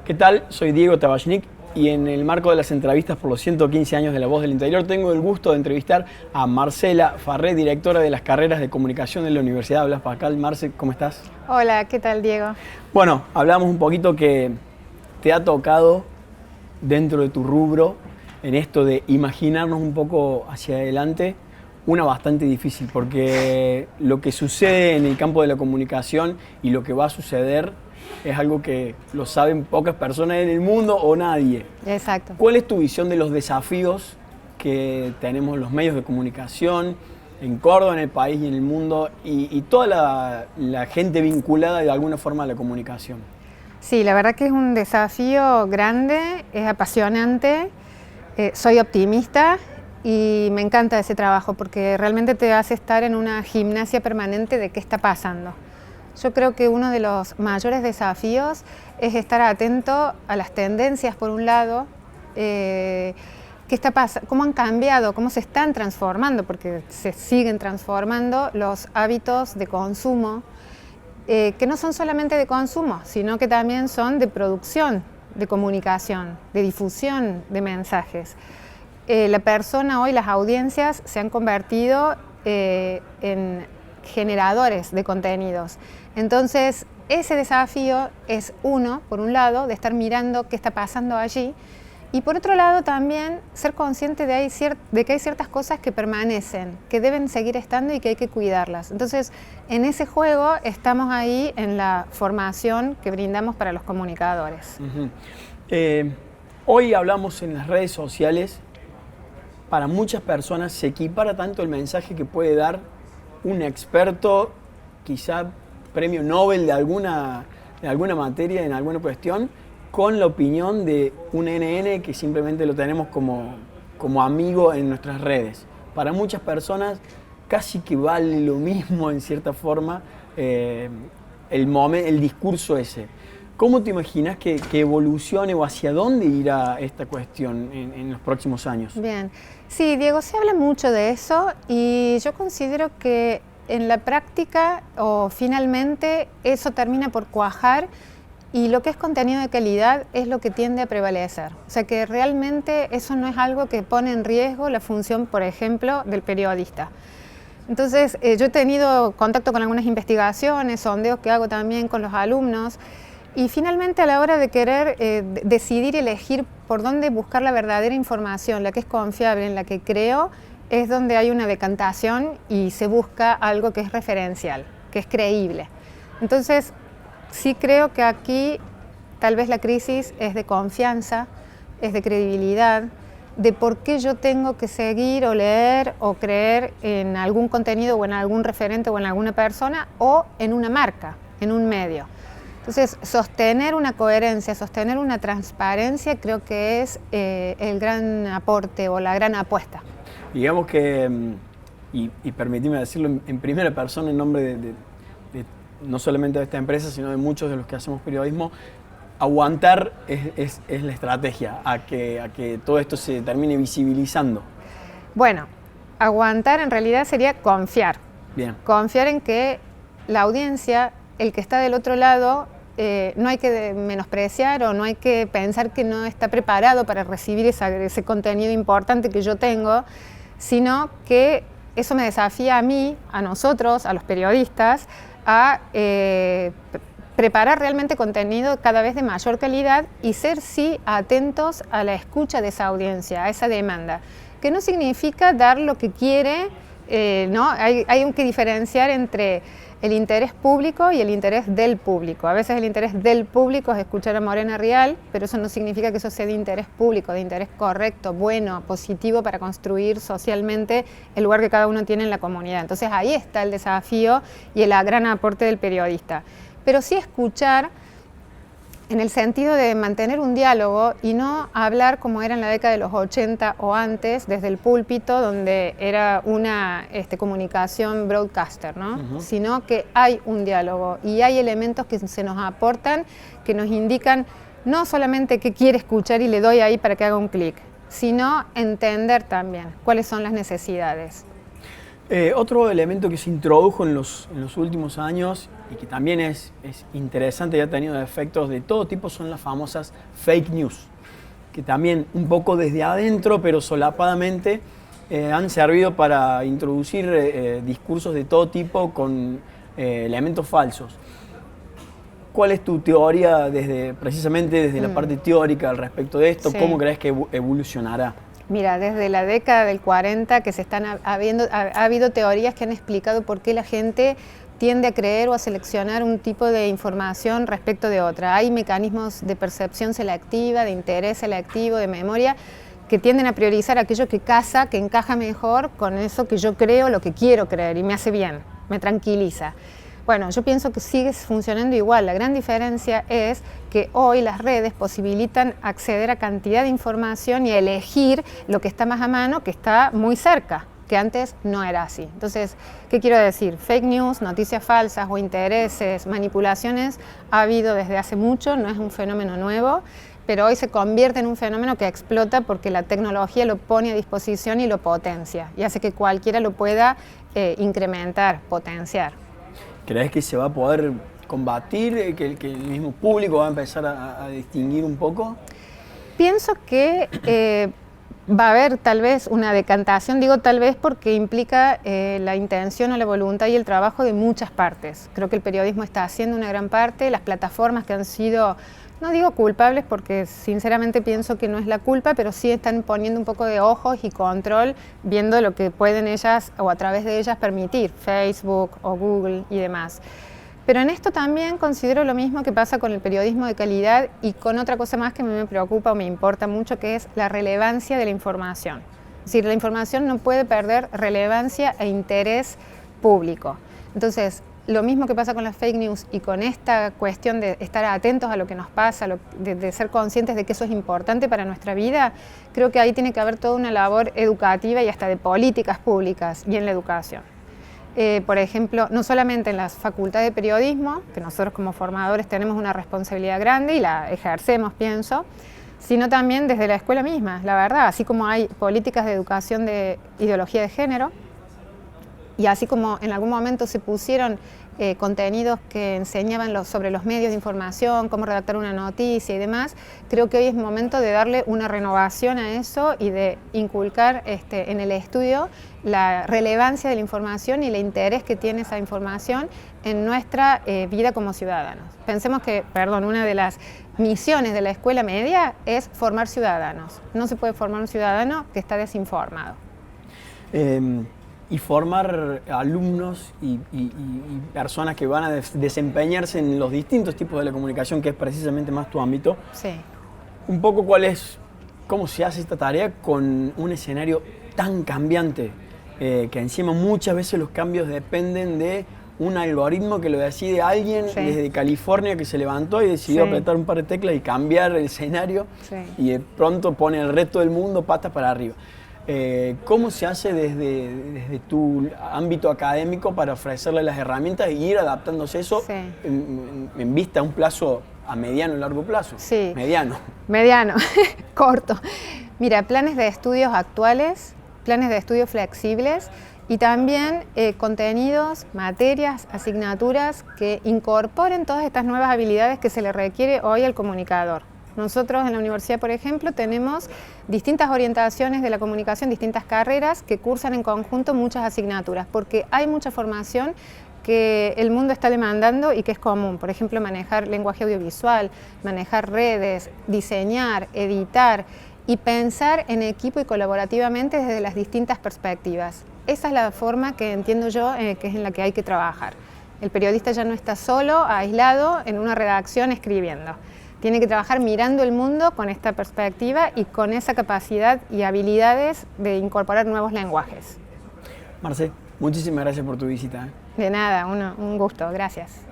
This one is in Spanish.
¿Qué tal? Soy Diego Tabachnik y en el marco de las entrevistas por los 115 años de La Voz del Interior tengo el gusto de entrevistar a Marcela Farré, directora de las carreras de comunicación de la Universidad Blas Pascal. Marce, ¿cómo estás? Hola, ¿qué tal, Diego? Bueno, hablamos un poquito que te ha tocado dentro de tu rubro en esto de imaginarnos un poco hacia adelante, una bastante difícil, porque lo que sucede en el campo de la comunicación y lo que va a suceder es algo que lo saben pocas personas en el mundo o nadie. Exacto. ¿Cuál es tu visión de los desafíos que tenemos los medios de comunicación en Córdoba, en el país y en el mundo y toda la gente vinculada de alguna forma a la comunicación? Sí, la verdad que es un desafío grande, es apasionante, soy optimista y me encanta ese trabajo porque realmente te hace estar en una gimnasia permanente de qué está pasando. Yo creo que uno de los mayores desafíos es estar atento a las tendencias, por un lado, qué está pasando, cómo han cambiado, cómo se están transformando, porque se siguen transformando los hábitos de consumo, que no son solamente de consumo, sino que también son de producción, de comunicación, de difusión de mensajes. La persona hoy, las audiencias se han convertido en generadores de contenidos. Entonces, ese desafío es uno, por un lado, de estar mirando qué está pasando allí, y por otro lado también ser consciente de que hay ciertas cosas que permanecen, que deben seguir estando y que hay que cuidarlas. Entonces, en ese juego estamos ahí en la formación que brindamos para los comunicadores. Hoy hablamos en las redes sociales, para muchas personas se equipara tanto el mensaje que puede dar un experto, quizá premio Nobel de alguna materia, en alguna cuestión, con la opinión de un NN que simplemente lo tenemos como amigo en nuestras redes. Para muchas personas casi que vale lo mismo en cierta forma el discurso ese. ¿Cómo te imaginas que evolucione o hacia dónde irá esta cuestión en los próximos años? Bien, sí, Diego, se habla mucho de eso y yo considero que en la práctica o finalmente eso termina por cuajar y lo que es contenido de calidad es lo que tiende a prevalecer. O sea que realmente eso no es algo que pone en riesgo la función, por ejemplo, del periodista. Entonces, yo he tenido contacto con algunas investigaciones, sondeos que hago también con los alumnos y finalmente a la hora de querer decidir y elegir por dónde buscar la verdadera información, la que es confiable, en la que creo, es donde hay una decantación y se busca algo que es referencial, que es creíble. Entonces, sí creo que aquí tal vez la crisis es de confianza, es de credibilidad, de por qué yo tengo que seguir o leer o creer en algún contenido o en algún referente o en alguna persona o en una marca, en un medio. Entonces, sostener una coherencia, sostener una transparencia creo que es el gran aporte o la gran apuesta. Digamos que, y permitime decirlo en primera persona en nombre de no solamente de esta empresa, sino de muchos de los que hacemos periodismo, aguantar es la estrategia a que todo esto se termine visibilizando. Bueno, aguantar en realidad sería confiar. Bien. Confiar en que la audiencia, el que está del otro lado, no hay que menospreciar o no hay que pensar que no está preparado para recibir ese contenido importante que yo tengo, sino que eso me desafía a mí, a nosotros, a los periodistas, a preparar realmente contenido cada vez de mayor calidad y ser sí atentos a la escucha de esa audiencia, a esa demanda, que no significa dar lo que quiere, ¿no? Hay que diferenciar entre el interés público y el interés del público. A veces el interés del público es escuchar a Morena Rial, pero eso no significa que eso sea de interés público, de interés correcto, bueno, positivo para construir socialmente el lugar que cada uno tiene en la comunidad. Entonces ahí está el desafío y el gran aporte del periodista. Pero sí escuchar en el sentido de mantener un diálogo y no hablar como era en la década de los 80 o antes, desde el púlpito, donde era una comunicación broadcaster, ¿no? Sino que hay un diálogo y hay elementos que se nos aportan, que nos indican no solamente qué quiere escuchar y le doy ahí para que haga un clic, sino entender también cuáles son las necesidades. Otro elemento que se introdujo en los últimos años y que también es interesante y ha tenido efectos de todo tipo son las famosas fake news, que también un poco desde adentro, pero solapadamente, han servido para introducir discursos de todo tipo con elementos falsos. ¿Cuál es tu teoría precisamente desde la parte teórica al respecto de esto? Sí. ¿Cómo crees que evolucionará? Mira, desde la década del 40 que ha habido teorías que han explicado por qué la gente tiende a creer o a seleccionar un tipo de información respecto de otra. Hay mecanismos de percepción selectiva, de interés selectivo, de memoria, que tienden a priorizar aquello que casa, que encaja mejor con eso que yo creo, lo que quiero creer y me hace bien, me tranquiliza. Bueno, yo pienso que sigue funcionando igual. La gran diferencia es que hoy las redes posibilitan acceder a cantidad de información y elegir lo que está más a mano, que está muy cerca, que antes no era así. Entonces, ¿qué quiero decir? Fake news, noticias falsas o intereses, manipulaciones, ha habido desde hace mucho, no es un fenómeno nuevo, pero hoy se convierte en un fenómeno que explota porque la tecnología lo pone a disposición y lo potencia, y hace que cualquiera lo pueda incrementar, potenciar. ¿Crees que se va a poder combatir, que el mismo público va a empezar a distinguir un poco? Pienso que va a haber tal vez una decantación, digo tal vez porque implica la intención o la voluntad y el trabajo de muchas partes. Creo que el periodismo está haciendo una gran parte, las plataformas que han sido, no digo culpables porque sinceramente pienso que no es la culpa, pero sí están poniendo un poco de ojos y control, viendo lo que pueden ellas o a través de ellas permitir, Facebook o Google y demás. Pero en esto también considero lo mismo que pasa con el periodismo de calidad y con otra cosa más que a mí me preocupa o me importa mucho, que es la relevancia de la información. Es decir, la información no puede perder relevancia e interés público. Entonces, lo mismo que pasa con las fake news y con esta cuestión de estar atentos a lo que nos pasa, de ser conscientes de que eso es importante para nuestra vida, creo que ahí tiene que haber toda una labor educativa y hasta de políticas públicas y en la educación. Por ejemplo, no solamente en las facultades de periodismo, que nosotros como formadores tenemos una responsabilidad grande y la ejercemos, pienso, sino también desde la escuela misma, la verdad, así como hay políticas de educación de ideología de género, y así como en algún momento se pusieron contenidos que enseñaban sobre los medios de información, cómo redactar una noticia y demás, creo que hoy es momento de darle una renovación a eso y de inculcar en el estudio la relevancia de la información y el interés que tiene esa información en nuestra vida como ciudadanos. Pensemos que, una de las misiones de la escuela media es formar ciudadanos. No se puede formar un ciudadano que está desinformado. Y formar alumnos y personas que van a desempeñarse en los distintos tipos de la comunicación, que es precisamente más tu ámbito. Sí. Un poco cómo se hace esta tarea con un escenario tan cambiante, que encima muchas veces los cambios dependen de un algoritmo que lo decide alguien desde California que se levantó y decidió apretar un par de teclas y cambiar el escenario y de pronto pone el resto del mundo patas para arriba. ¿Cómo se hace desde tu ámbito académico para ofrecerle las herramientas e ir adaptándose eso en vista a un plazo a mediano y largo plazo? Sí. Mediano, corto. Mira, planes de estudios actuales, planes de estudios flexibles y también contenidos, materias, asignaturas que incorporen todas estas nuevas habilidades que se le requiere hoy al comunicador. Nosotros en la universidad, por ejemplo, tenemos distintas orientaciones de la comunicación, distintas carreras que cursan en conjunto muchas asignaturas, porque hay mucha formación que el mundo está demandando y que es común. Por ejemplo, manejar lenguaje audiovisual, manejar redes, diseñar, editar y pensar en equipo y colaborativamente desde las distintas perspectivas. Esa es la forma que entiendo yo que es en la que hay que trabajar. El periodista ya no está solo, aislado, en una redacción escribiendo. Tiene que trabajar mirando el mundo con esta perspectiva y con esa capacidad y habilidades de incorporar nuevos lenguajes. Marce, muchísimas gracias por tu visita. De nada, un gusto, gracias.